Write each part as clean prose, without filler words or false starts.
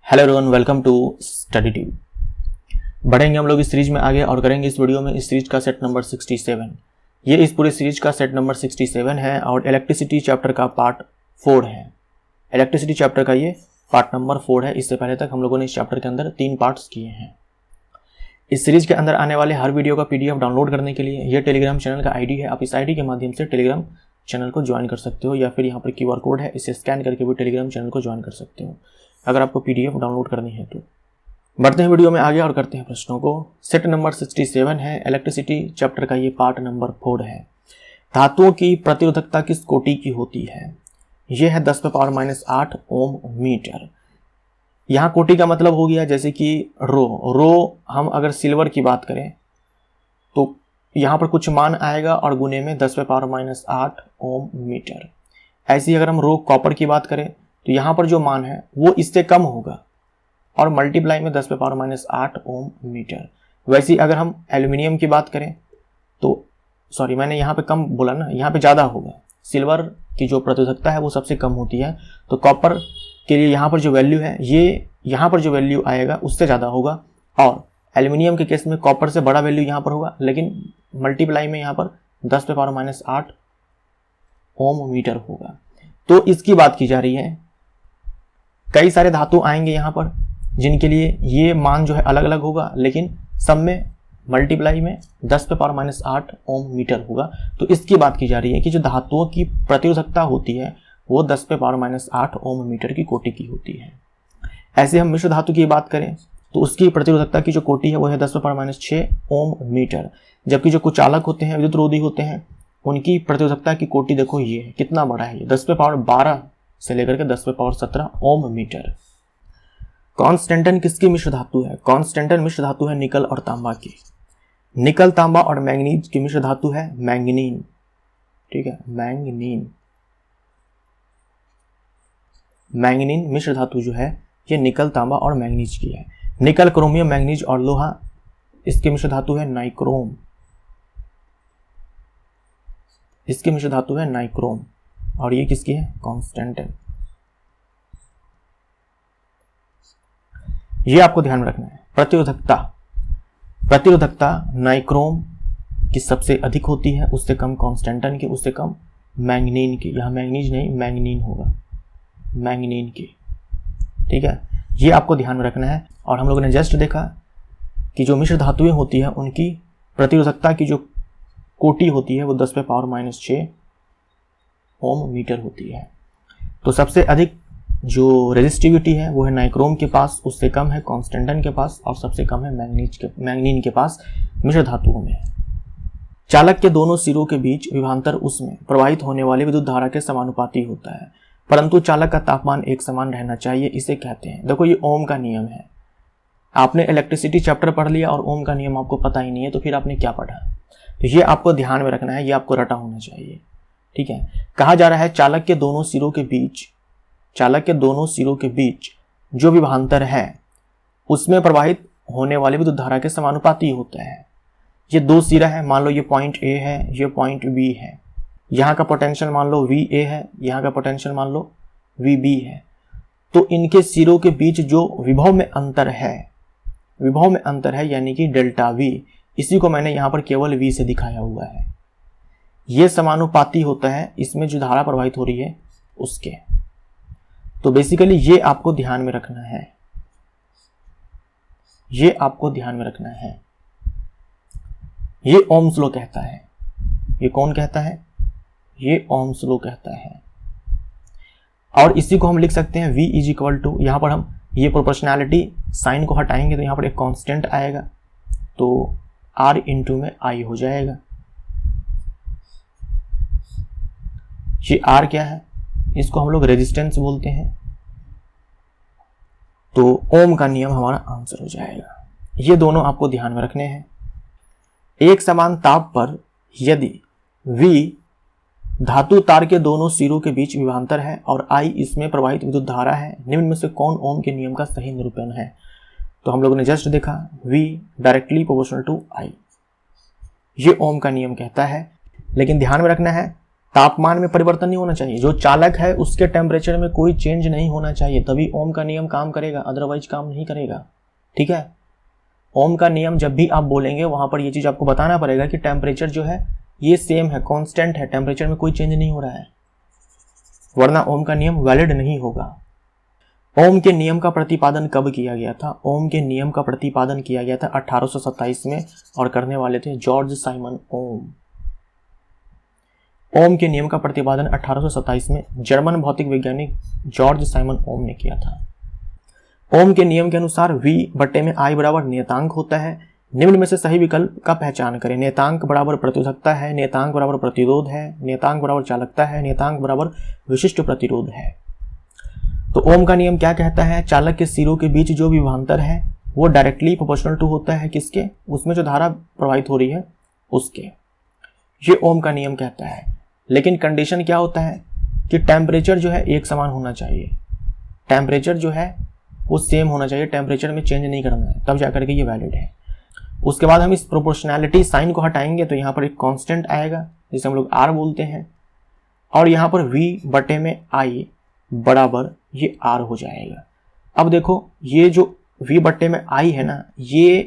Hello everyone, welcome to Study Tube. बढ़ेंगे हम लोग इस सीरीज में आगे और करेंगे इस वीडियो में इस सीरीज का सेट नंबर 67। ये इस पूरी सीरीज का सेट नंबर 67 है और इलेक्ट्रिसिटी चैप्टर का पार्ट 4 है। इलेक्ट्रिसिटी चैप्टर का ये पार्ट नंबर 4 है। इससे पहले तक हम लोगों ने इस चैप्टर के अंदर 3 पार्ट्स किए हैं। इस सीरीज के अंदर आने वाले हर वीडियो का पीडीएफ डाउनलोड करने के लिए ये टेलीग्राम चैनल का आईडी है। आप इस आईडी के माध्यम से टेलीग्राम चैनल को ज्वाइन कर सकते हो या फिर यहाँ पर क्यूआर कोड है, इसे स्कैन करके भी टेलीग्राम चैनल को ज्वाइन कर सकते हो अगर आपको पीडीएफ डाउनलोड करनी है तो। बढ़ते हैं वीडियो में आगे और करते हैं प्रश्नों को। सेट नंबर 67 है, इलेक्ट्रिसिटी चैप्टर का ये पार्ट नंबर 4 है। धातुओं की प्रतिरोधकता किस कोटि की होती है? ये है 10⁻⁻8 ओम मीटर। यहाँ कोटि का मतलब हो गया जैसे कि रो हम अगर सिल्वर की बात करें तो यहाँ पर कुछ मान आएगा और गुने में 10⁻⁻8 ओम मीटर। ऐसी अगर हम रो कॉपर की बात करें तो यहाँ पर जो मान है वो इससे कम होगा और मल्टीप्लाई में 10⁻⁸ ओम मीटर। वैसे अगर हम एल्यूमिनियम की बात करें तो सॉरी, मैंने यहाँ पे कम बोला ना, यहाँ पे ज़्यादा होगा। सिल्वर की जो प्रतिरोधकता है वो सबसे कम होती है, तो कॉपर के लिए यहाँ पर जो वैल्यू है ये यहाँ पर जो वैल्यू आएगा उससे ज़्यादा होगा। और एल्यूमिनियम के केस में कॉपर से बड़ा वैल्यू यहाँ पर होगा, लेकिन मल्टीप्लाई में यहाँ पर 10⁻⁸ ओम मीटर होगा। तो इसकी बात की जा रही है। कई सारे धातु आएंगे यहाँ पर जिनके लिए ये मान जो है अलग अलग होगा, लेकिन सब में मल्टीप्लाई में 10⁻⁸ ओम मीटर होगा। तो इसकी बात की जा रही है कि जो धातुओं की प्रतिरोधकता होती है वो 10⁻⁸ ओम मीटर की कोटि की होती है। ऐसे हम मिश्र धातु की बात करें तो उसकी प्रतिरोधकता की जो कोटि है वो है 10⁻⁶ ओम मीटर। जबकि जो कुचालक होते हैं, विद्युत रोधी होते हैं, उनकी प्रतिरोधकता की कोटि देखो ये है, कितना बड़ा है ये, 10⁻12 से लेकर के 10⁻17 ओम मीटर। कॉन्स्टेंटन किसकी मिश्र धातु है? कॉन्स्टेंटन मिश्र धातु है निकल और तांबा की। निकल, तांबा और मैंगनीज की मिश्र धातु है मैंगनीन। ठीक है, मैंगनीन मिश्र धातु जो है ये निकल, तांबा और मैंगनीज की है। निकल, क्रोमियम, मैंगनीज और लोहा, इसकी मिश्र धातु है नाइक्रोम। इसकी मिश्र धातु है नाइक्रोम और ये किसकी है? कॉन्स्टेंटन। ये आपको ध्यान में रखना है। प्रतिरोधकता नाइक्रोम की सबसे अधिक होती है, उससे कम कॉन्स्टेंटन की, उससे कम मैंगनीन की। यहां मैंगनीज नहीं, मैंगनीन होगा, मैंगनीन की। ठीक है, ये आपको ध्यान में रखना है। और हम लोगों ने जस्ट देखा कि जो मिश्र धातुएं होती है उनकी प्रतिरोधकता की जो कोटि होती है वो 10⁻⁶ ओम मीटर होती है। तो सबसे अधिक जो रेजिस्टिविटी है वो है नाइक्रोम के पास, उससे कम है कॉन्स्टेंटन के पास और सबसे कम है मैंगनीन के पास मिश्र धातुओं में। चालक के दोनों सिरों के बीच विभवांतर उसमें प्रवाहित होने वाली विद्युत धारा के समानुपाती होता है, परंतु चालक का तापमान एक समान रहना चाहिए, इसे कहते हैं। देखो ये ओम का नियम है। आपने इलेक्ट्रिसिटी चैप्टर पढ़ लिया और ओम का नियम आपको पता ही नहीं है तो फिर आपने क्या पढ़ा? तो ये आपको ध्यान में रखना है, ये आपको रटा होना चाहिए। ठीक है, कहा जा रहा है चालक के दोनों सिरों के बीच जो विभवांतर है उसमें प्रवाहित होने वाली विद्युत धारा के समानुपाती होता है। ये दो सिरा है, मान लो ये पॉइंट ए है, ये पॉइंट बी है। यहाँ का पोटेंशियल मान लो VA है, यहाँ का पोटेंशियल मान लो VB है। तो इनके सिरों के बीच जो विभव में अंतर है यानी कि डेल्टा V, इसी को मैंने यहाँ पर केवल V से दिखाया हुआ है। ये समानुपाती होता है इसमें जो धारा प्रवाहित हो रही है उसके। तो बेसिकली ये आपको ध्यान में रखना है, ये आपको ध्यान में रखना है। ये ओम्स लॉ कहता है। ये कौन कहता है? ये ओम्स लॉ कहता है। और इसी को हम लिख सकते हैं V इज इक्वल टू, यहाँ पर हम ये प्रोपोर्शनैलिटी साइन को हटाएंगे तो यहाँ पर एक कांस्टेंट आएगा, तो R इंटू में I हो जाएगा। ये R क्या है? इसको हम लोग रेजिस्टेंस बोलते हैं। तो ओम का नियम हमारा आंसर हो जाएगा। ये दोनों आपको ध्यान में रखने हैं। एक समान ताप पर यदि V धातु तार के दोनों सिरों के बीच विभवांतर है और I इसमें प्रवाहित विद्युत धारा है, निम्न में से कौन ओम के नियम का सही निरूपण है? तो हम लोगों ने जस्ट देखा V directly proportional to I, ये ओम का नियम कहता है। लेकिन ध्यान में रखना है तापमान में परिवर्तन नहीं होना चाहिए, जो चालक है उसके टेम्परेचर में कोई चेंज नहीं होना चाहिए, तभी ओम का नियम काम करेगा, अदरवाइज काम नहीं करेगा। ठीक है, ओम का नियम जब भी आप बोलेंगे वहां पर ये चीज आपको बताना पड़ेगा कि टेम्परेचर जो है ये सेम है, कांस्टेंट है, टेम्परेचर में कोई चेंज नहीं हो रहा है, वरना ओम का नियम वैलिड नहीं होगा। ओम के नियम का प्रतिपादन कब किया गया था? ओम के नियम का प्रतिपादन किया गया था 1827 में, और करने वाले थे जॉर्ज साइमन ओम। ओम के नियम का प्रतिपादन 1827 में जर्मन भौतिक वैज्ञानिक जॉर्ज साइमन ओम ने किया था। ओम के नियम के अनुसार V बट्टे में I बराबर नियतांक होता है। निम्न में से सही विकल्प का पहचान करें। नियतांक बराबर प्रतिरोधकता है, नियतांक बराबर प्रतिरोध है, नियतांक बराबर चालकता है, नियतांक बराबर विशिष्ट प्रतिरोध है। तो ओम का नियम क्या कहता है? चालक के सिरों के बीच जो विभवांतर है वो डायरेक्टली प्रोपोर्शनल टू होता है किसके? उसमें जो धारा प्रवाहित हो रही है उसके। ये ओम का नियम कहता है। लेकिन कंडीशन क्या होता है कि टेम्परेचर जो है एक समान होना चाहिए, टेम्परेचर जो है वो सेम होना चाहिए, टेम्परेचर में चेंज नहीं करना है, तब जाकर के ये वैलिड है। उसके बाद हम इस प्रोपोर्शनैलिटी साइन को हटाएंगे तो यहाँ पर एक कांस्टेंट आएगा जिसे हम लोग R बोलते हैं, और यहाँ पर V बटे में I बराबर ये R हो जाएगा। अब देखो ये जो V बटे में I है ना, ये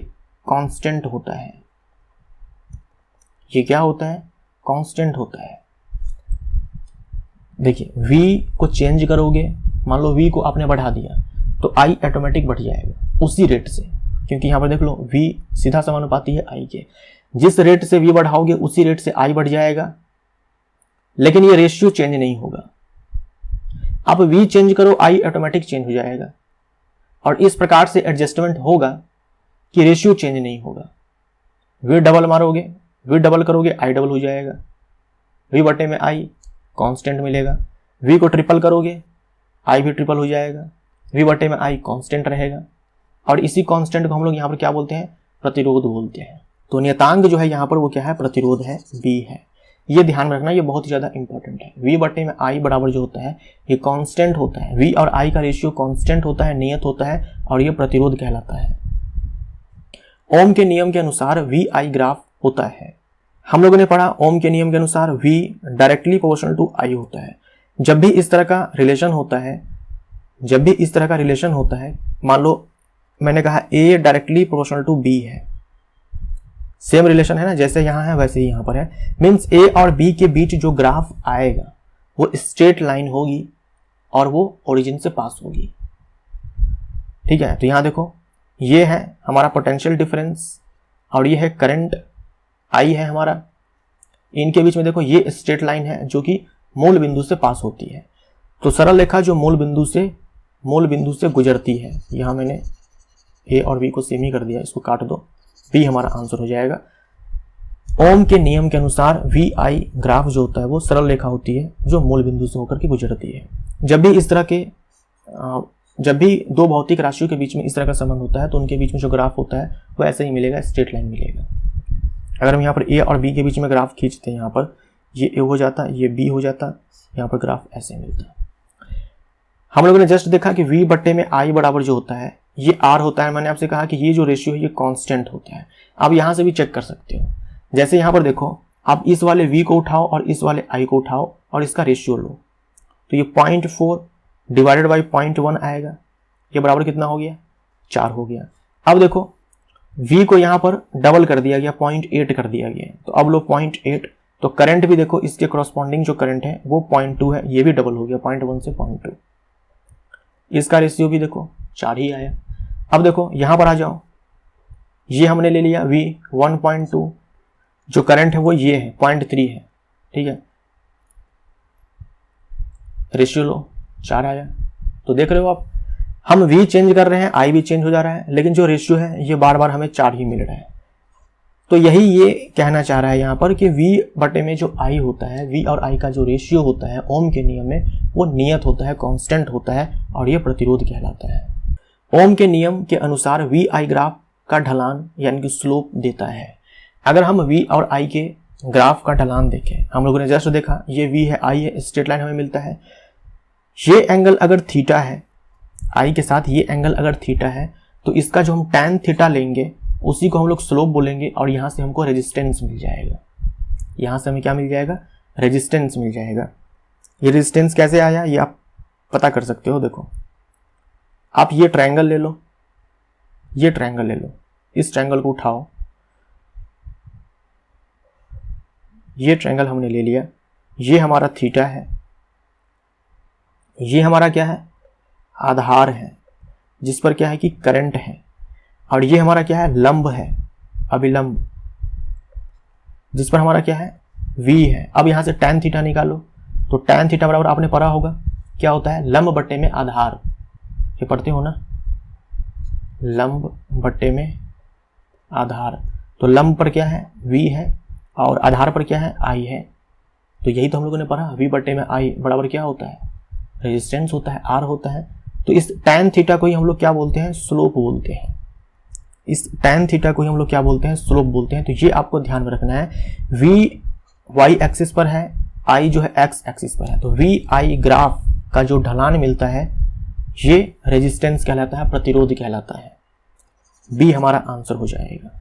कांस्टेंट होता है, ये क्या होता है? कांस्टेंट होता है। देखिए V को चेंज करोगे, मान लो V को आपने बढ़ा दिया तो I ऑटोमेटिक बढ़ जाएगा उसी रेट से, क्योंकि यहाँ पर देख लो V सीधा समानुपाती है I के, जिस रेट से V बढ़ाओगे उसी रेट से I बढ़ जाएगा, लेकिन ये रेशियो चेंज नहीं होगा। आप V चेंज करो I ऑटोमेटिक चेंज हो जाएगा, और इस प्रकार से एडजस्टमेंट होगा कि रेशियो चेंज नहीं होगा। V डबल मारोगे, V डबल करोगे I डबल हो जाएगा, V बटे में I कांस्टेंट मिलेगा। V को ट्रिपल करोगे I भी ट्रिपल हो जाएगा, V बटे में I कांस्टेंट रहेगा, और इसी कांस्टेंट को हम लोग यहाँ पर क्या बोलते हैं? प्रतिरोध बोलते हैं। तो नियतांक जो है यहाँ पर वो क्या है? प्रतिरोध है, B है। ये ध्यान में रखना, ये बहुत ही ज्यादा इंपॉर्टेंट है। V बटे में I बराबर जो होता है ये कांस्टेंट होता है, V और I का रेशियो कांस्टेंट होता है, नियत होता है, और ये प्रतिरोध कहलाता है। ओम के नियम के अनुसार VI ग्राफ होता है। हम लोगों ने पढ़ा ओम के नियम के अनुसार V directly proportional to I होता है। जब भी इस तरह का रिलेशन होता है, जब भी इस तरह का रिलेशन होता है, मान लो मैंने कहा A directly proportional to B है, सेम रिलेशन है ना, जैसे यहाँ है वैसे ही यहाँ पर है, मीन्स A और B के बीच जो ग्राफ आएगा वो स्ट्रेट लाइन होगी और वो ओरिजिन से पास होगी। ठीक है, तो यहाँ देखो ये है हमारा पोटेंशियल डिफरेंस और ये है करंट I है हमारा, इनके बीच में देखो ये स्ट्रेट लाइन है जो कि मूल बिंदु से पास होती है। तो सरल रेखा जो मूल बिंदु से गुजरती है, यहाँ मैंने A और B को सेम ही कर दिया, इसको काट दो, B हमारा आंसर हो जाएगा। ओम के नियम के अनुसार VI ग्राफ जो होता है वो सरल रेखा होती है जो मूल बिंदु से होकर के गुजरती है। जब भी दो भौतिक राशियों के बीच में इस तरह का संबंध होता है तो उनके बीच में जो ग्राफ होता है वो ऐसे ही मिलेगा, स्ट्रेट लाइन मिलेगा। अगर हम यहाँ पर A और B के बीच में ग्राफ खींचते हैं, यहाँ पर ये A हो जाता, ये B हो जाता, यहाँ पर ग्राफ ऐसे मिलता। हम लोगों ने जस्ट देखा कि V बट्टे में I बराबर जो होता है ये R होता है। मैंने आपसे कहा कि ये जो रेशियो है ये कांस्टेंट होता है। आप यहाँ से भी चेक कर सकते हो, जैसे यहाँ पर देखो, आप इस वाले V को उठाओ और इस वाले I को उठाओ और इसका रेशियो लो, तो ये 0.4 डिवाइडेड बाई 0.1 आएगा, ये बराबर कितना हो गया? 4 हो गया। अब देखो V को यहाँ पर डबल कर दिया गया, 0.8 कर दिया गया, तो अब लो 0.8, तो करंट भी देखो इसके कॉरस्पॉन्डिंग जो करंट है वो 0.2 है, ये भी डबल हो गया 0.1 से 0.2, इसका रेशियो भी देखो 4 ही आया। अब देखो यहाँ पर आ जाओ, ये हमने ले लिया V 1.2, जो करंट है वो ये है 0.3 है, ठीक है, रेशियो लो 4 आया। तो देख रहे हो आप, हम V चेंज कर रहे हैं, I भी चेंज हो जा रहा है, लेकिन जो रेशियो है ये बार बार हमें 4 ही मिल रहा है। तो यही ये कहना चाह रहा है यहाँ पर कि V बटे में जो I होता है, V और I का जो रेशियो होता है ओम के नियम में वो नियत होता है, कांस्टेंट होता है, और ये प्रतिरोध कहलाता है। ओम के नियम के अनुसार VI ग्राफ का ढलान यानी कि स्लोप देता है। अगर हम V और I के ग्राफ का ढलान देखें, हम लोगों ने जस्ट देखा ये V है, I है, स्ट्रेट लाइन हमें मिलता है। ये एंगल अगर थीटा है, I के साथ ये एंगल अगर थीटा है, तो इसका जो हम tan थीटा लेंगे उसी को हम लोग स्लोप बोलेंगे, और यहाँ से हमको रेजिस्टेंस मिल जाएगा। यहाँ से हमें क्या मिल जाएगा? रेजिस्टेंस मिल जाएगा। ये रेजिस्टेंस कैसे आया ये आप पता कर सकते हो। देखो आप ये ट्रायंगल ले लो, ये ट्रायंगल ले लो, इस ट्रायंगल को उठाओ, ये ट्रायंगल हमने ले लिया, ये हमारा थीटा है, ये हमारा क्या है, आधार है जिस पर क्या है कि करंट है, और ये हमारा क्या है, लंब है, अभिलंब, जिस पर हमारा क्या है, v है। अब यहां से tan थीटा निकालो, तो tan थीटा बराबर आपने पढ़ा होगा क्या होता है, लंब बट्टे में आधार, ये पढ़ते हो ना, लंब बट्टे में आधार। तो लंब पर क्या है, v है, और आधार पर क्या है, I है। तो यही तो हम लोगों ने पढ़ा, v बट्टे में I बराबर क्या होता है, रेजिस्टेंस होता है, R होता है। तो इस tan थीटा को ही हम लोग क्या बोलते हैं, स्लोप बोलते हैं। इस tan थीटा को ही हम लोग क्या बोलते हैं, स्लोप बोलते हैं। तो ये आपको ध्यान में रखना है, v y एक्सिस पर है, I जो है x एक्सिस पर है। तो v I ग्राफ का जो ढलान मिलता है ये रेजिस्टेंस कहलाता है, प्रतिरोध कहलाता है। b हमारा आंसर हो जाएगा।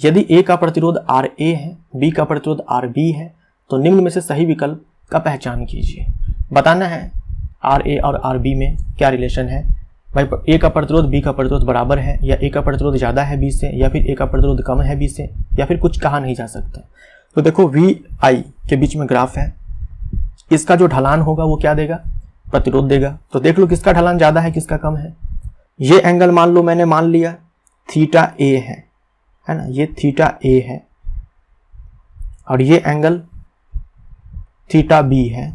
यदि a का प्रतिरोध RA है, b का प्रतिरोध RB है, तो निम्न में से सही विकल्प का पहचान कीजिए। बताना है RA और RB में क्या रिलेशन है। भाई a का प्रतिरोध b का प्रतिरोध बराबर है, या a का प्रतिरोध ज़्यादा है b से, या फिर a का प्रतिरोध कम है b से, या फिर कुछ कहा नहीं जा सकता। तो देखो VI के बीच में ग्राफ है, इसका जो ढलान होगा वो क्या देगा, प्रतिरोध देगा। तो देख लो किसका ढलान ज़्यादा है किसका कम है। ये एंगल मान लो मैंने मान लिया थीटा A है ना, ये थीटा A है, और ये एंगल थीटा B है।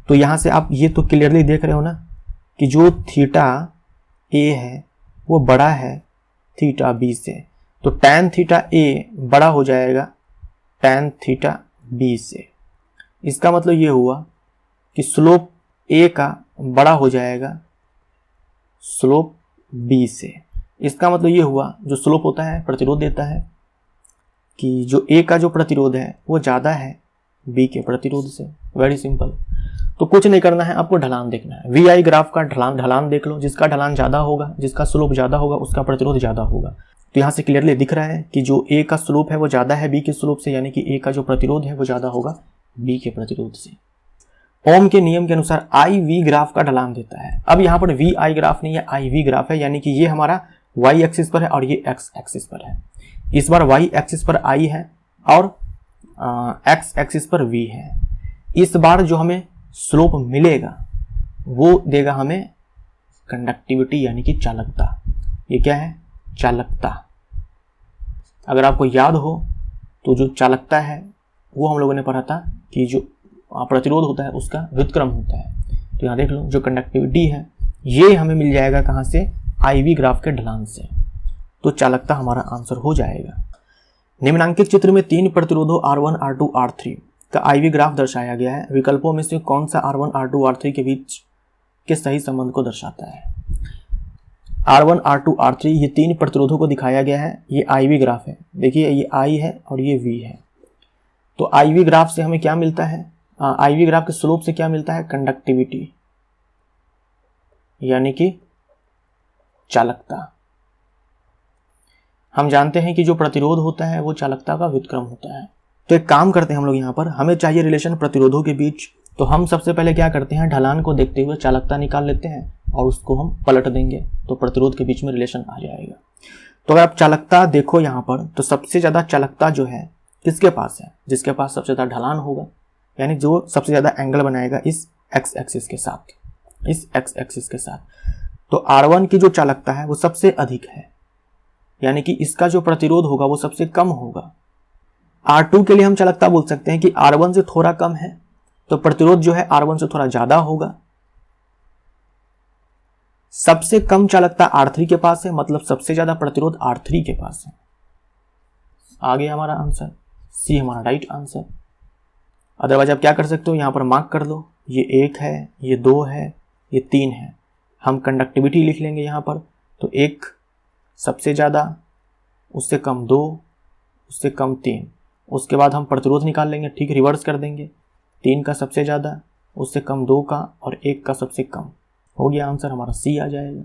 तो यहाँ से आप ये तो क्लियरली देख रहे हो ना कि जो थीटा A है वो बड़ा है थीटा B से। तो tan थीटा A बड़ा हो जाएगा tan थीटा B से। इसका मतलब ये हुआ कि स्लोप A का बड़ा हो जाएगा स्लोप B से। इसका मतलब ये हुआ जो स्लोप होता है प्रतिरोध देता है कि जो A का जो प्रतिरोध है वो ज़्यादा है B के प्रतिरोध से। Very simple. तो कुछ नहीं करना है, आपको ढलान देखना है। VI ग्राफ का ढलान देख लो, जिसका ढलान ज़्यादा होगा, जिसका स्लोप ज़्यादा होगा उसका प्रतिरोध ज़्यादा होगा। तो यहाँ से क्लियरली दिख रहा है कि जो A का स्लोप है वो ज़्यादा है B के स्लोप से, यानी कि A का जो प्रतिरोध है वो ज़्यादा होगा B के प्रतिरोध से। ओम के नियम के अनुसार IV ग्राफ का ढलान देता है। अब यहाँ पर VI ग्राफ नहीं है, IV ग्राफ है, यानी कि ये हमारा Y एक्सिस पर है और ये X एक्सिस पर है। इस बार Y एक्सिस पर I है और X एक्सिस पर V है। इस बार जो हमें स्लोप मिलेगा वो देगा हमें कंडक्टिविटी यानी कि चालकता। ये क्या है, चालकता। अगर आपको याद हो तो जो चालकता है वो हम लोगों ने पढ़ा था कि जो प्रतिरोध होता है उसका व्युत्क्रम होता है। तो यहाँ देख लो जो कंडक्टिविटी है ये हमें मिल जाएगा कहाँ से, IV ग्राफ के ढलान से। तो चालकता हमारा आंसर हो जाएगा। निम्नांकित चित्र में 3 प्रतिरोधों R1, R2, R3 का IV ग्राफ दर्शाया गया है। विकल्पों में से कौन सा R1, R2, R3 के बीच के सही संबंध को दर्शाता है। R1, R2, R3 ये 3 प्रतिरोधों को दिखाया गया है। ये IV ग्राफ है, देखिए ये I है और ये V है। तो IV ग्राफ से हमें क्या मिलता है, IV ग्राफ के स्लोप से क्या मिलता है, कंडक्टिविटी यानी कि चालकता। हम जानते हैं कि जो प्रतिरोध होता है वो चालकता का व्युत्क्रम होता है। तो एक काम करते हैं हम लोग यहाँ पर, हमें चाहिए रिलेशन प्रतिरोधों के बीच। तो हम सबसे पहले क्या करते हैं, ढलान को देखते हुए चालकता निकाल लेते हैं और उसको हम पलट देंगे तो प्रतिरोध के बीच में रिलेशन आ जाएगा। तो अगर आप चालकता देखो यहाँ पर तो सबसे ज़्यादा चालकता जो है किसके पास है, जिसके पास सबसे ज़्यादा ढलान होगा, यानी जो सबसे ज़्यादा एंगल बनाएगा इस X एक्सिस के साथ, इस X एक्सिस के साथ। तो R1 की जो चालकता है वो सबसे अधिक है, यानी कि इसका जो प्रतिरोध होगा वो सबसे कम होगा। R2 के लिए हम चालकता बोल सकते हैं कि R1 से थोड़ा कम है, तो प्रतिरोध जो है R1 से थोड़ा ज़्यादा होगा। सबसे कम चालकता R3 के पास है, मतलब सबसे ज़्यादा प्रतिरोध R3 के पास है। आ गया हमारा आंसर, C हमारा राइट आंसर। अदरवाइज आप क्या कर सकते हो, यहाँ पर मार्क कर लो, ये 1 है, ये 2 है, ये 3 है। हम कंडक्टिविटी लिख लेंगे यहाँ पर, तो 1 सबसे ज़्यादा, उससे कम 2, उससे कम 3। उसके बाद हम प्रतिरोध निकाल लेंगे, ठीक रिवर्स कर देंगे, 3 का सबसे ज़्यादा, उससे कम 2 का और 1 का सबसे कम। हो गया आंसर हमारा C आ जाएगा।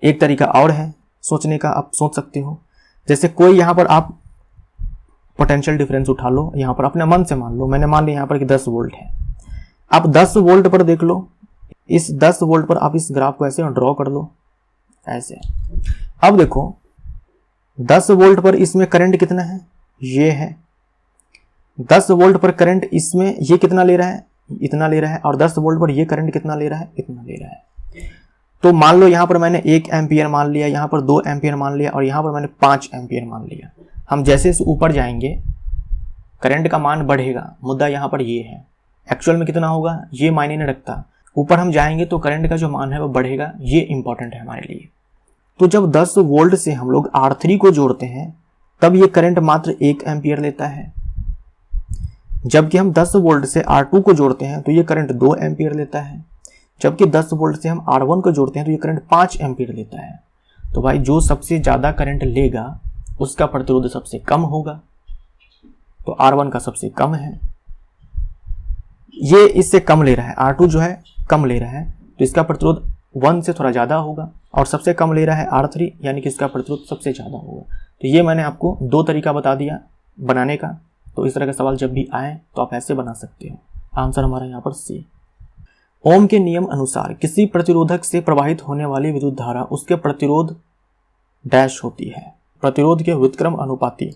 एक तरीका और है सोचने का, आप सोच सकते हो, जैसे कोई यहाँ पर आप पोटेंशियल डिफरेंस उठा लो, यहाँ पर अपने मन से मान लो, मैंने मान लिया यहाँ पर कि 10 वोल्ट है। अब 10 वोल्ट पर देख लो, इस 10 वोल्ट पर आप इस ग्राफ को ऐसे ड्रॉ कर लो, ऐसे। अब देखो 10 वोल्ट पर इसमें करंट कितना है, ये है 10 वोल्ट पर करंट, इसमें ये कितना ले रहा है, इतना ले रहा है, और 10 वोल्ट पर ये करंट कितना ले रहा है, इतना ले रहा है। तो मान लो यहाँ पर मैंने 1 एम्पियर मान लिया, यहाँ पर 2 एम्पियर मान लिया, और यहाँ पर मैंने 5 एम्पियर मान लिया। हम जैसे से ऊपर जाएंगे करंट का मान बढ़ेगा, मुद्दा यहाँ पर ये है। एक्चुअल में कितना होगा ये मायने नहीं रखता, ऊपर हम जाएंगे तो करंट का जो मान है वो बढ़ेगा, ये इंपॉर्टेंट है हमारे लिए। तो जब 10 वोल्ट से हम लोग R3 को जोड़ते हैं तब ये करंट मात्र 1 एम्पियर लेता है, जबकि हम 10 वोल्ट से R2 को जोड़ते हैं तो ये करंट 2 एम्पियर लेता है, जबकि 10 वोल्ट से हम R1 को जोड़ते हैं तो ये करंट 5 एम्पियर लेता है। तो भाई जो सबसे ज़्यादा करंट लेगा उसका प्रतिरोध सबसे कम होगा, तो R1 का सबसे कम है, ये इससे कम ले रहा है, R2 जो है कम ले रहा है, तो इसका प्रतिरोध 1 से थोड़ा ज़्यादा होगा, और सबसे कम ले रहा है R3, यानी कि इसका प्रतिरोध सबसे ज़्यादा होगा। तो ये मैंने आपको 2 तरीका बता दिया बनाने का। तो इस तरह का सवाल जब भी आए तो आप ऐसे बना सकते हो। आंसर हमारा यहाँ पर सी। ओम के नियम अनुसार किसी प्रतिरोधक से प्रवाहित होने वाली विद्युत धारा उसके प्रतिरोध डैश होती है, प्रतिरोध के व्युत्क्रम अनुपाती।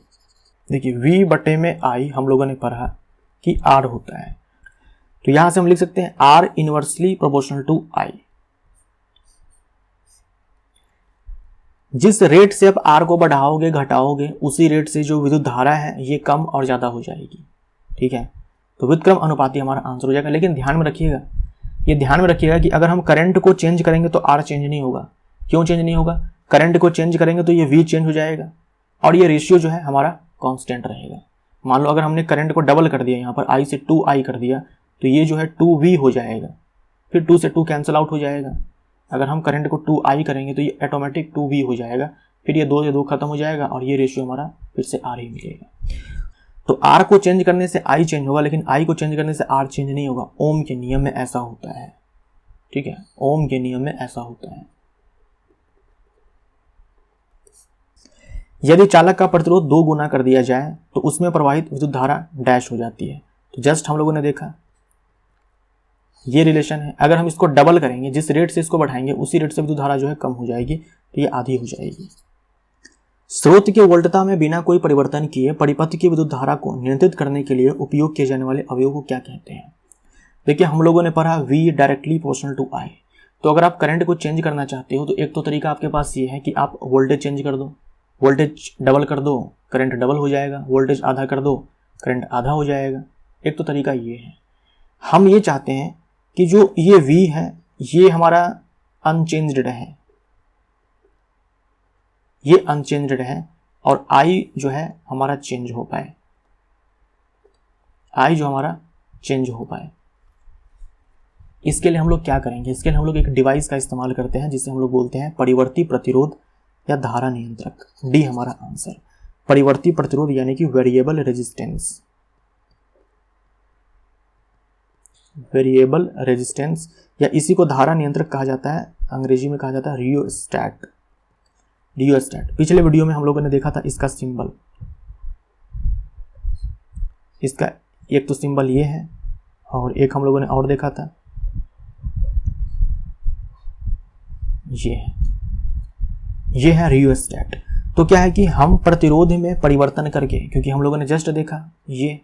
देखिए V बटे में I हम लोगों ने पढ़ा कि R होता है, तो यहां से हम लिख सकते हैं R inversely proportional to I। जिस रेट से आप R को बढ़ाओगे घटाओगे उसी रेट से जो विद्युत धारा है ये कम और ज्यादा हो जाएगी, ठीक है। तो व्युत्क्रम अनुपाती हमारा आंसर हो जाएगा। लेकिन ध्यान में रखिएगा, ये ध्यान में रखिएगा कि अगर हम करंट को चेंज करेंगे तो R चेंज नहीं होगा। क्यों चेंज नहीं होगा? करंट को चेंज करेंगे तो ये V चेंज हो जाएगा और ये रेशियो जो है हमारा कांस्टेंट रहेगा। मान लो अगर हमने करंट को डबल कर दिया, यहाँ पर I से 2I कर दिया, तो ये जो है 2V हो जाएगा, फिर 2 से 2 कैंसिल आउट हो जाएगा। अगर हम करंट को 2I करेंगे तो ये ऑटोमेटिक 2V हो जाएगा, फिर ये 2 से 2 खत्म हो जाएगा और ये रेशियो हमारा फिर से R ही मिलेगा। तो R को चेंज करने से I चेंज होगा, लेकिन I को चेंज करने से R चेंज नहीं होगा। ओम के नियम में ऐसा होता है, ठीक है, ओम के नियम में ऐसा होता है। यदि चालक का प्रतिरोध 2 गुना कर दिया जाए तो उसमें प्रवाहित विद्युत धारा डैश हो जाती है। तो जस्ट हम लोगों ने देखा ये रिलेशन है। अगर हम इसको डबल करेंगे, जिस रेट से इसको बढ़ाएंगे उसी रेट से विद्युत धारा जो है कम हो जाएगी, तो ये आधी हो जाएगी। स्रोत की वोल्टता में बिना कोई परिवर्तन किए परिपथ की विद्युत धारा को नियंत्रित करने के लिए उपयोग किए जाने वाले अवयव को क्या कहते हैं? देखिए हम लोगों ने पढ़ा V directly proportional to I। तो अगर आप करंट को चेंज करना चाहते हो तो एक तो तरीका आपके पास ये है कि आप वोल्टेज चेंज कर दो, वोल्टेज डबल कर दो, करंट डबल हो जाएगा, वोल्टेज आधा कर दो, करंट आधा हो जाएगा। एक तो तरीका ये है। हम ये चाहते हैं कि जो ये V है ये हमारा अनचेंज्ड है, ये अनचेंज्ड है, और I जो है हमारा चेंज हो पाए, I जो हमारा चेंज हो पाए। इसके लिए हम लोग क्या करेंगे? इसके लिए हम लोग एक डिवाइस का इस्तेमाल करते हैं जिसे हम लोग बोलते हैं परिवर्ती प्रतिरोध या धारा नियंत्रक। डी हमारा आंसर, परिवर्ती प्रतिरोध यानी कि वेरिएबल रेजिस्टेंस। वेरिएबल रेजिस्टेंस या इसी को धारा नियंत्रक कहा जाता है, अंग्रेजी में कहा जाता है रियोस्टैट। रियोस्टैट पिछले वीडियो में हम लोगों ने देखा था इसका सिंबल, इसका एक तो सिंबल ये है और एक हम लोगों ने और देखा था ये है रियोस्टैट। तो क्या है कि हम प्रतिरोध में परिवर्तन करके, क्योंकि हम लोगों ने जस्ट देखा ये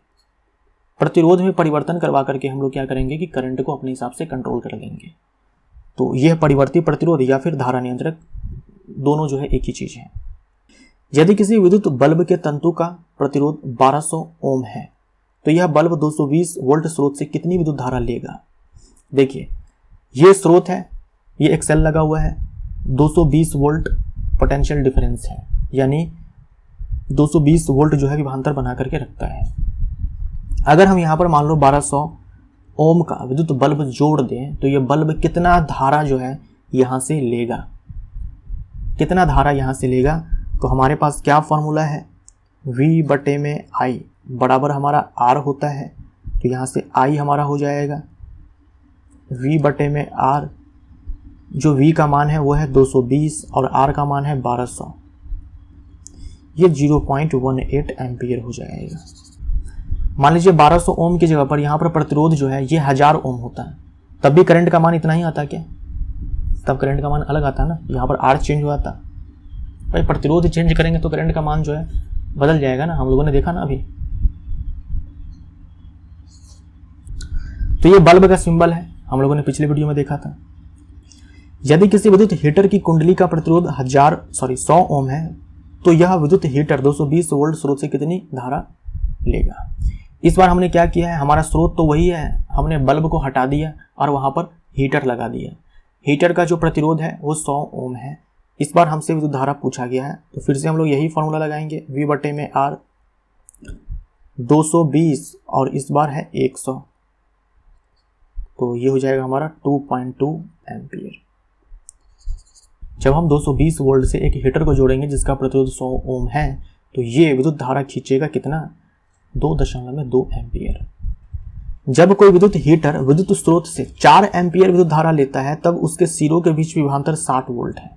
प्रतिरोध में परिवर्तन करवा करके हम लोग क्या करेंगे कि करंट को अपने हिसाब से कंट्रोल कर लेंगे। तो यह परिवर्ती प्रतिरोध या फिर धारा नियंत्रक दोनों जो है एक ही चीज है। यदि किसी विद्युत बल्ब के तंतु का प्रतिरोध 1200 ओम है तो यह बल्ब 220 वोल्ट स्रोत से कितनी विद्युत धारा लेगा? देखिए ये स्रोत है, ये एक सेल लगा हुआ है, 220 वोल्ट पोटेंशियल डिफरेंस है, यानी 220 वोल्ट जो है विभवांतर बना करके रखता है। अगर हम यहाँ पर मान लो 1200 ओम का विद्युत बल्ब जोड़ दें तो ये बल्ब कितना धारा जो है यहाँ से लेगा, कितना धारा यहाँ से लेगा? तो हमारे पास क्या फॉर्मूला है, V बटे में I बराबर हमारा R होता है, तो यहाँ से I हमारा हो जाएगा V बटे में R, जो V का मान है वो है 220 और R का मान है 1200। ये 0.18 एम्पियर हो जाएगा। मान लीजिए 1200 ओम की जगह पर यहाँ पर प्रतिरोध जो है ये 1000 ओम होता है, तब भी करंट का मान इतना ही आता क्या? तब करंट का मान अलग आता है ना, यहाँ पर आर चेंज हुआ था भाई। प्रतिरोध चेंज करेंगे तो करंट का मान जो है बदल जाएगा ना, हम लोगों ने देखा ना अभी। तो ये बल्ब का सिंबल है, हम लोगों ने पिछले वीडियो में देखा था। यदि किसी विद्युत हीटर की कुंडली का प्रतिरोध 100 ओम है तो यह विद्युत हीटर 220 वोल्ट स्रोत से कितनी धारा लेगा? इस बार हमने क्या किया है, हमारा स्रोत तो वही है, हमने बल्ब को हटा दिया और वहां पर हीटर लगा दिया। हीटर का जो प्रतिरोध है वो 100 ओम है। इस बार हमसे विद्युत धारा पूछा गया है, तो फिर से हम लोग यही फॉर्मूला लगाएंगे, V बटे में R 220 और इस बार है 100, तो ये हो जाएगा हमारा 2.2 एम्पियर। जब हम 220 वोल्ट से एक हीटर को जोड़ेंगे जिसका प्रतिरोध 100 ओम है, तो ये विद्युत धारा खींचेगा कितना? 2.2 एम्पियर। जब कोई विद्युत हीटर विद्युत स्रोत से 4 एम्पियर विद्युत धारा लेता है तब उसके सिरों के बीच विभवांतर 60 वोल्ट है।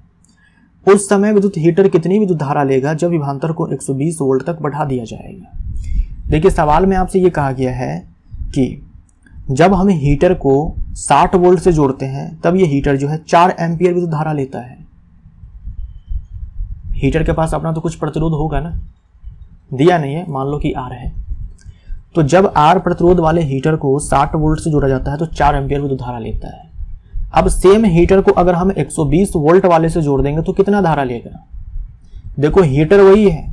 उस समय विद्युत हीटर कितनी विद्युत धारा लेगा जब विभवांतर को 120 वोल्ट तक बढ़ा दिया जाएगा? देखिए सवाल में आपसे ये कहा गया है कि जब हम हीटर को 60 वोल्ट से जोड़ते हैं तब ये हीटर जो है 4 एम्पियर विद्युत धारा लेता है। हीटर के पास अपना तो कुछ प्रतिरोध होगा ना, दिया नहीं है, मान लो कि R है। तो जब R प्रतिरोध वाले हीटर को 60 वोल्ट से जोड़ा जाता है तो 4 एम्पियर विद्युत धारा लेता है। अब सेम हीटर को अगर हम 120 वोल्ट वाले से जोड़ देंगे तो कितना धारा लेगा? देखो हीटर वही है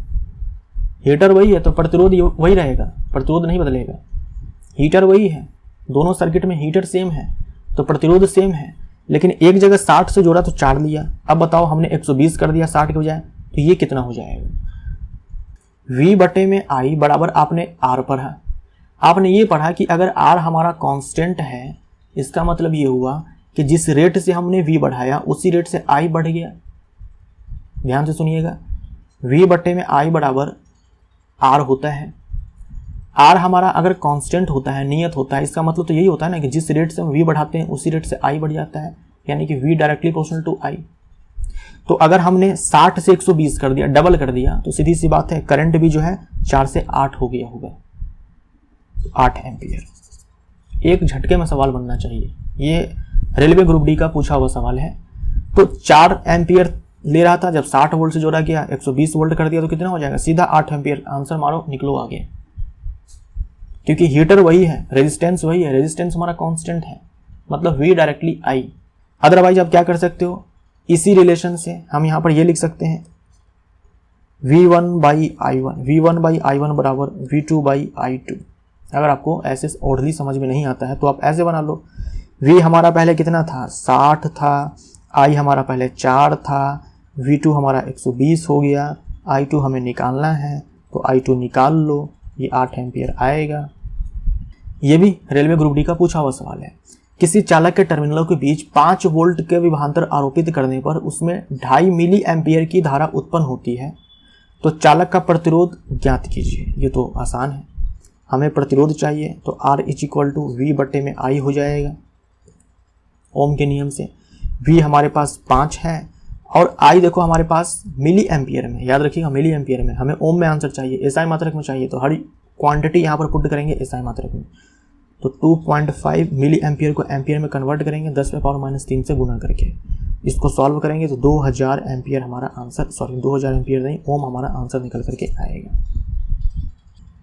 तो प्रतिरोध वही रहेगा, प्रतिरोध नहीं बदलेगा। हीटर वही है, दोनों सर्किट में हीटर सेम है तो प्रतिरोध सेम है, लेकिन एक जगह 60 से जोड़ा तो 4 लिया। अब बताओ हमने 120 कर दिया 60 के बजाय, तो ये कितना हो जाएगा? V बटे में I बराबर आपने R पढ़ा। आपने ये पढ़ा कि अगर R हमारा कांस्टेंट है, इसका मतलब ये हुआ कि जिस रेट से हमने V बढ़ाया उसी रेट से I बढ़ गया। ध्यान से सुनिएगा, V बटे में I बराबर R होता है। R हमारा अगर कांस्टेंट होता है, नियत होता है, इसका मतलब तो यही होता है ना कि जिस रेट से हम V बढ़ाते हैं उसी रेट से I बढ़ जाता है, यानी कि V directly proportional to I। तो अगर हमने 60 से 120 कर दिया, डबल कर दिया, तो सीधी सी बात है करंट भी जो है 4 से 8 हो गया होगा, 8 एम्पियर। एक झटके में सवाल बनना चाहिए, ये रेलवे ग्रुप डी का पूछा हुआ सवाल है। तो 4 एम्पियर ले रहा था, जब 60 वोल्ट से जोड़ा गया 120 वोल्ट कर दिया तो कितना हो जाएगा? सीधा 8 एम्पियर। आंसर मारो, निकलो आगे। क्योंकि हीटर वही है, रेजिस्टेंस वही है, रेजिस्टेंस हमारा कांस्टेंट है, मतलब V डायरेक्टली I। अदरवाइज आप क्या कर सकते हो, इसी रिलेशन से हम यहाँ पर ये लिख सकते हैं V1/I1 बराबर V2/I2। अगर आपको ऐसे ऑर्डरली समझ में नहीं आता है तो आप ऐसे बना लो, V हमारा पहले कितना था? 60 था, I हमारा पहले 4 था, V2 हमारा 120 हो गया, I2 हमें निकालना है तो I2 निकाल लो, ये 8 एम्पियर आएगा। ये भी रेलवे ग्रुप डी का पूछा हुआ सवाल है। किसी चालक के टर्मिनलों के बीच 5 वोल्ट के विभवांतर आरोपित करने पर उसमें 2.5 मिली एम्पियर की धारा उत्पन्न होती है, तो चालक का प्रतिरोध ज्ञात कीजिए। ये तो आसान है, हमें प्रतिरोध चाहिए तो R = V बटे में I हो जाएगा ओम के नियम से। V हमारे पास 5 है और I देखो हमारे पास मिली एम्पियर में, याद रखिएगा मिली एम्पियर में, हमें ओम में आंसर चाहिए, SI मात्रक में चाहिए, तो हर क्वांटिटी यहाँ पर पुट करेंगे SI मात्रक में। तो 2.5 मिली एम्पियर को एम्पियर में कन्वर्ट करेंगे 10⁻³ से गुना करके, इसको सॉल्व करेंगे तो 2000 एम्पियर हमारा आंसर, 2000 एम्पियर नहीं, ओम हमारा आंसर निकल करके आएगा।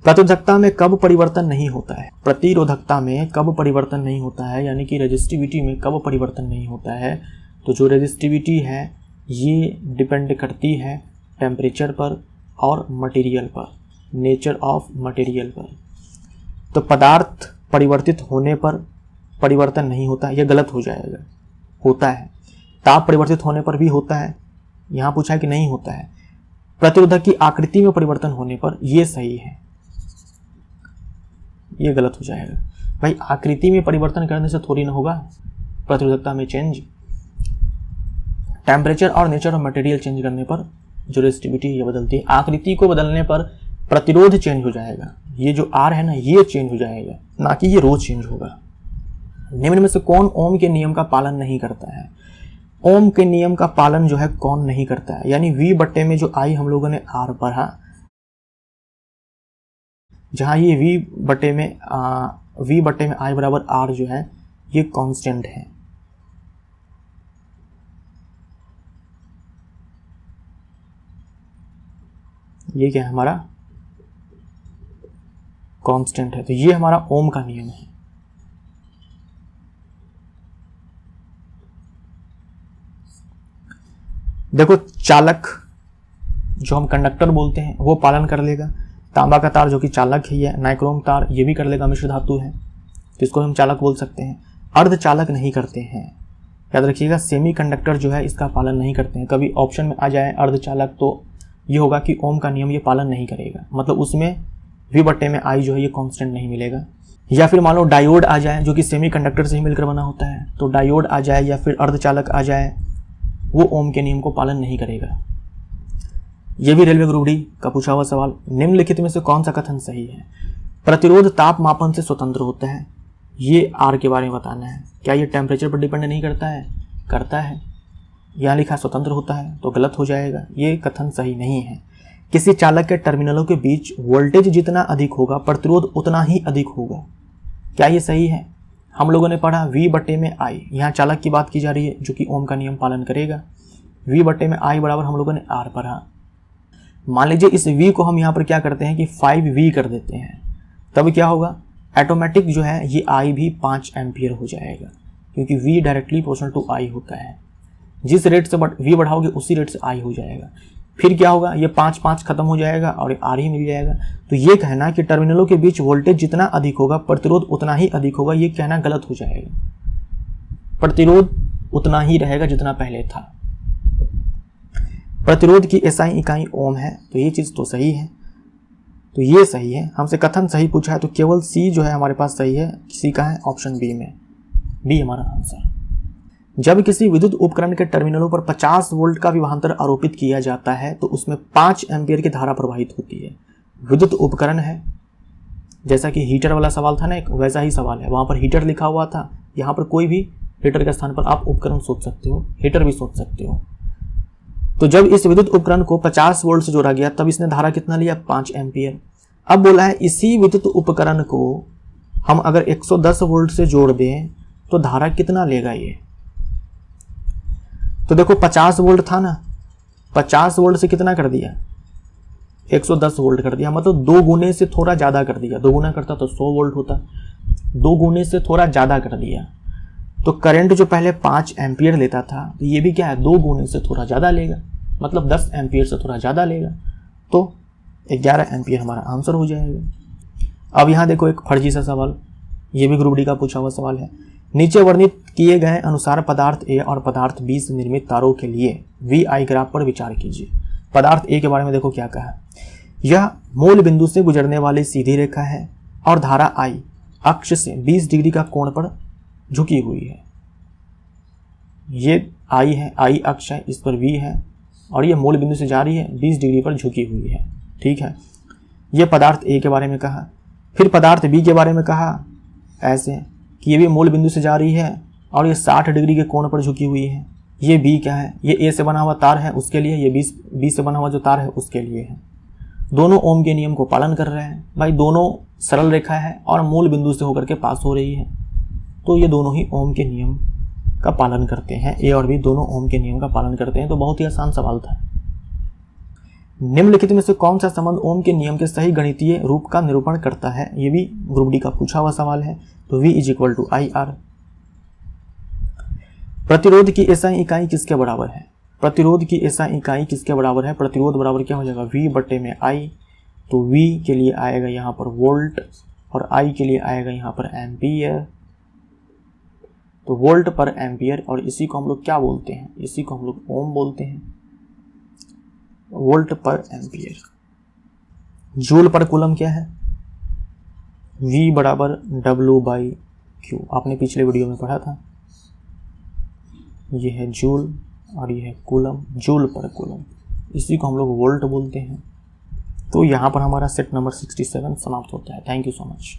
प्रतिरोधकता में कब परिवर्तन नहीं होता है? प्रतिरोधकता में कब परिवर्तन नहीं होता है, यानी कि रेजिस्टिविटी में कब परिवर्तन नहीं होता है? तो जो रेजिस्टिविटी है ये डिपेंड करती है टेम्परेचर पर और मटेरियल पर, नेचर ऑफ मटेरियल पर। तो पदार्थ परिवर्तित होने पर परिवर्तन नहीं होता, यह गलत हो जाएगा, होता है। ताप परिवर्तित होने पर भी होता है, यहाँ पूछा है कि नहीं होता है। प्रतिरोधक की आकृति में परिवर्तन होने पर यह सही है, ये गलत हो जाएगा। भाई आकृति में परिवर्तन करने से थोड़ी ना होगा प्रतिरोधकता में चेंज। टेम्परेचर और नेचर ऑफ मटेरियल चेंज करने पर जो रेजिस्टिविटी ये बदलती है, आकृति को बदलने पर प्रतिरोध चेंज हो जाएगा। ये जो R है ना ये चेंज हो जाएगा, ना कि ये रोज चेंज होगा। निम्न में से कौन ओम के नियम का पालन नहीं करता है? ओम के नियम का पालन जो है कौन नहीं करता है, यानी V बट्टे में जो I हम लोगों ने R पढ़ा, जहां ये V बट्टे में I बराबर R जो है ये कांस्टेंट है। ये क्या है हमारा कांस्टेंट है, तो ये हमारा ओम का नियम है। देखो चालक जो हम कंडक्टर बोलते हैं वो पालन कर लेगा, तांबा का तार जो कि चालक ही है, नाइक्रोम तार ये भी कर लेगा, मिश्र धातु है तो इसको हम चालक बोल सकते हैं। अर्धचालक नहीं करते हैं, याद रखिएगा, सेमी कंडक्टर जो है इसका पालन नहीं करते हैं। कभी ऑप्शन में आ जाए अर्धचालक तो ये होगा कि ओम का नियम ये पालन नहीं करेगा, मतलब उसमें V बट्टे में I जो है ये कांस्टेंट नहीं मिलेगा। या फिर मान लो डायोड आ जाए जो कि सेमी कंडक्टर से ही मिलकर बना होता है, तो डायोड आ जाए या फिर अर्धचालक आ जाए, वो ओम के नियम को पालन नहीं करेगा। ये भी रेलवे ग्रुप डी का पूछा हुआ सवाल। निम्नलिखित में से कौन सा कथन सही है? प्रतिरोध ताप मापन से स्वतंत्र होता है, ये R के बारे में बताना है। क्या ये टेम्परेचर पर डिपेंड नहीं करता है? करता है। यहाँ लिखा स्वतंत्र होता है तो गलत हो जाएगा, ये कथन सही नहीं है। किसी चालक के टर्मिनलों के बीच वोल्टेज जितना अधिक होगा प्रतिरोध उतना ही अधिक होगा, क्या ये सही है? हम लोगों ने पढ़ा V बट्टे में I, यहाँ चालक की बात की जा रही है जो कि ओम का नियम पालन करेगा। V बट्टे में I बराबर हम लोगों ने R पढ़ा। मान लीजिए इस V को हम यहाँ पर क्या करते हैं कि 5V कर देते हैं, तब क्या होगा? ऑटोमेटिक जो है ये I भी 5 एम्पियर हो जाएगा, क्योंकि V directly proportional to I होता है। जिस रेट से V बढ़ाओगे उसी रेट से I हो जाएगा। फिर क्या होगा? ये 5 खत्म हो जाएगा और R ही मिल जाएगा। तो ये कहना कि टर्मिनलों के बीच वोल्टेज जितना अधिक होगा प्रतिरोध उतना ही अधिक होगा, ये कहना गलत हो जाएगा। प्रतिरोध उतना ही रहेगा जितना पहले था। प्रतिरोध की SI इकाई ओम है, तो ये चीज़ तो सही है, तो ये सही है। हमसे कथन सही पूछा है तो केवल C जो है हमारे पास सही है। C का है ऑप्शन बी में, बी हमारा आंसर। जब किसी विद्युत उपकरण के टर्मिनलों पर 50 वोल्ट का विभवांतर आरोपित किया जाता है तो उसमें 5 एम्पियर की धारा प्रवाहित होती है। विद्युत उपकरण है, जैसा कि हीटर वाला सवाल था ना एक, वैसा ही सवाल है। वहां पर हीटर लिखा हुआ था, यहाँ पर कोई भी हीटर के स्थान पर आप उपकरण सोच सकते हो, हीटर भी सोच सकते हो। तो जब इस विद्युत उपकरण को 50 वोल्ट से जोड़ा गया तब इसने धारा कितना लिया? 5 एम्पियर। अब बोला है इसी विद्युत उपकरण को हम अगर 110 वोल्ट से जोड़ दें तो धारा कितना लेगा ये? तो देखो 50 वोल्ट था ना, 50 वोल्ट से कितना कर दिया? 110 वोल्ट कर दिया, मतलब 2 गुने से थोड़ा ज़्यादा कर दिया। 2 गुना करता तो 100 वोल्ट होता, 2 गुने से थोड़ा ज़्यादा कर दिया। तो करंट जो पहले 5 एम्पियर लेता था तो ये भी क्या है? 2 गुने से थोड़ा ज़्यादा लेगा, मतलब 10 एम्पियर से थोड़ा ज़्यादा लेगा, तो 11 एम्पियर हमारा आंसर हो जाएगा। अब यहाँ देखो एक फर्जी सा सवाल, ये भी ग्रुप डी का पूछा हुआ सवाल है। नीचे वर्णित किए गए अनुसार पदार्थ A और पदार्थ B से निर्मित तारों के लिए VI ग्राफ पर विचार कीजिए। पदार्थ A के बारे में देखो क्या कहा, यह मूल बिंदु से गुजरने वाली सीधी रेखा है और धारा I अक्ष से 20 डिग्री का कोण पर झुकी हुई है। ये I है, I अक्ष है, इस पर V है और ये मूल बिंदु से जा रही है, 20 डिग्री पर झुकी हुई है। ठीक है, ये पदार्थ A के बारे में कहा। फिर पदार्थ B के बारे में कहा ऐसे कि ये भी मूल बिंदु से जा रही है और ये 60 डिग्री के कोण पर झुकी हुई है। ये B क्या है? ये A से बना हुआ तार है उसके लिए, ये B से बना हुआ जो तार है उसके लिए है। दोनों ओम के नियम को पालन कर रहे हैं भाई, दोनों सरल रेखा है और मूल बिंदु से होकर के पास हो रही है, तो ये दोनों ही ओम के नियम का पालन करते हैं। A और B दोनों ओम के नियम का पालन करते हैं। तो बहुत ही आसान सवाल था। निम्नलिखित में से कौन सा संबंध ओम के नियम के सही गणितीय रूप का निरूपण करता है? ये भी ग्रुप डी का पूछा हुआ सवाल है। तो V = IR। प्रतिरोध की SI इकाई किसके बराबर है? प्रतिरोध की SI इकाई किसके बराबर है? प्रतिरोध बराबर क्या हो जाएगा? V बट्टे में I। तो V के लिए आएगा यहाँ पर वोल्ट और I के लिए आएगा यहाँ पर एम्पियर। तो वोल्ट पर एम्पियर, और इसी को हम लोग क्या बोलते हैं? इसी को हम लोग ओम बोलते हैं, वोल्ट पर एम्पियर। जूल पर कूलम क्या है? V बराबर W/Q, आपने पिछले वीडियो में पढ़ा था। ये है जूल और ये है कूलम, जूल पर कूलम, इसी को हम लोग वोल्ट बोलते हैं। तो यहाँ पर हमारा सेट नंबर 67 समाप्त होता है। Thank you so much.